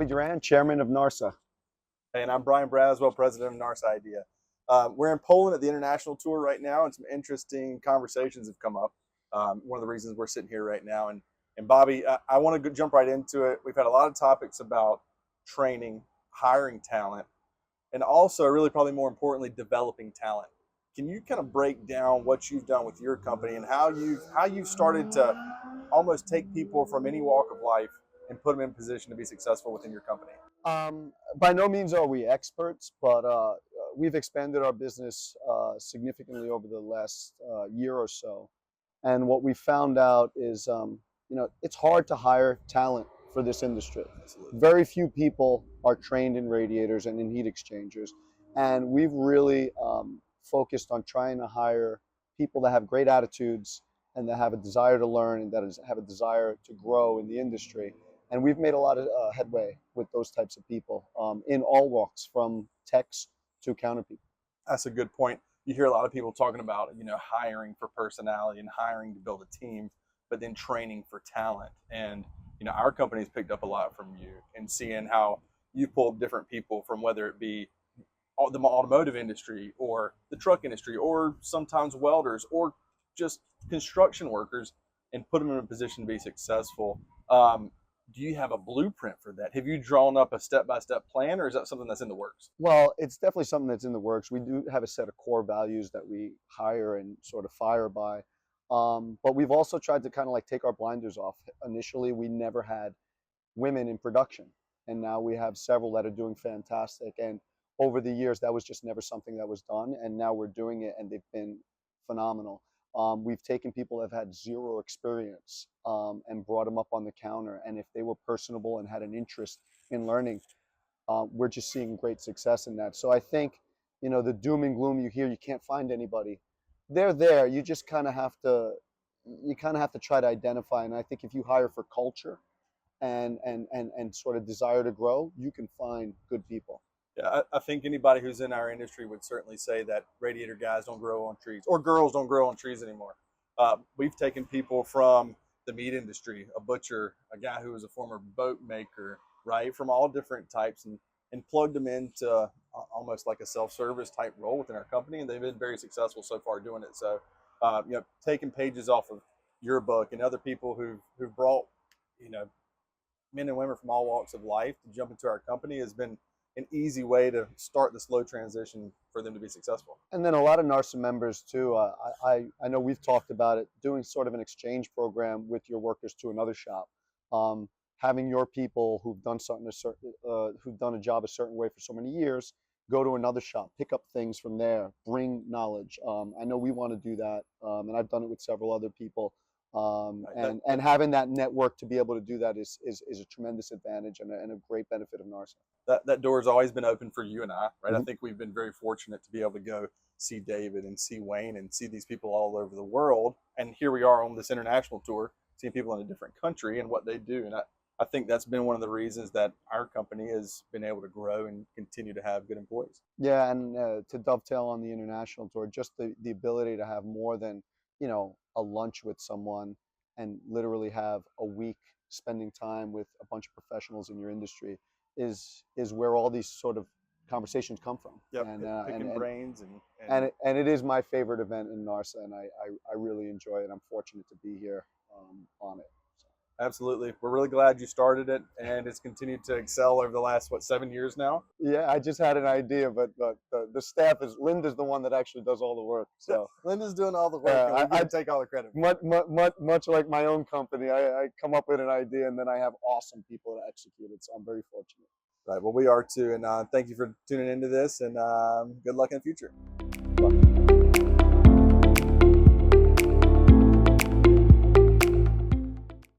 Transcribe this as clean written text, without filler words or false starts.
Bobby Duran, Chairman of NARSA. Hey, and I'm Bryan Braswell, President of NARSA Idea. We're in Poland at the international tour right now, and some interesting conversations have come up. One of the reasons we're sitting here right now. And Bobby, I want to jump right into it. We've had a lot of topics about training, hiring talent, and also, really probably more importantly, developing talent. Can you kind of break down what you've done with your company and how you've started to almost take people from any walk of life and put them in position to be successful within your company? By no means are we experts, but we've expanded our business significantly over the last year or so. And what we found out is, it's hard to hire talent for this industry. Absolutely. Very few people are trained in radiators and in heat exchangers. And we've really focused on trying to hire people that have great attitudes and that have a desire to learn and that have a desire to grow in the industry. And we've made a lot of headway with those types of people in all walks, from techs to counter people. That's a good point. You hear a lot of people talking about, hiring for personality and hiring to build a team, but then training for talent. And, our company's picked up a lot from you and seeing how you pulled different people from, whether it be the automotive industry or the truck industry, or sometimes welders or just construction workers, and put them in a position to be successful. Do you have a blueprint for that? Have you drawn up a step-by-step plan, or is that something that's in the works? Well, it's definitely something that's in the works. We do have a set of core values that we hire and sort of fire by. But we've also tried to kind of like take our blinders off. Initially, we never had women in production, and now we have several that are doing fantastic. And over the years, that was just never something that was done, and now we're doing it, and they've been phenomenal. We've taken people that have had zero experience and brought them up on the counter. And if they were personable and had an interest in learning, we're just seeing great success in that. So I think, the doom and gloom you hear, you can't find anybody. They're there. You just kind of have to, try to identify. And I think if you hire for culture and sort of desire to grow, you can find good people. Yeah, I think anybody who's in our industry would certainly say that radiator guys don't grow on trees, or girls don't grow on trees anymore. We've taken people from the meat industry, a butcher, a guy who was a former boat maker, right, from all different types, and plugged them into almost like a self-service type role within our company, and they've been very successful so far doing it. So, taking pages off of your book and other people who've brought, men and women from all walks of life to jump into our company has been an easy way to start the slow transition for them to be successful. And then a lot of NARSA members too, I know we've talked about it, doing sort of an exchange program with your workers to another shop. Having your people who've done who've done a job a certain way for so many years, go to another shop, pick up things from there, bring knowledge. I know we want to do that, and I've done it with several other people. And having that network to be able to do that is a tremendous advantage and a great benefit of NARSA. That door has always been open for you and I, right? Mm-hmm. I think we've been very fortunate to be able to go see David and see Wayne and see these people all over the world. And here we are on this international tour, seeing people in a different country and what they do. And I think that's been one of the reasons that our company has been able to grow and continue to have good employees. Yeah, and to dovetail on the international tour, just the ability to have more than, a lunch with someone and literally have a week spending time with a bunch of professionals in your industry is where all these sort of conversations come from. Yep, picking brains and it is my favorite event in NARSA, and I really enjoy it. I'm fortunate to be here on it. So. Absolutely. We're really glad you started it, and it's continued to excel over the last, 7 years now? Yeah, I just had an idea, but the staff Linda's the one that actually does all the work. So Linda's doing all the work. I take all the credit. Much like my own company, I come up with an idea, and then I have awesome people to execute it. So I'm very fortunate. Right. Well, we are too, and thank you for tuning into this, and good luck in the future.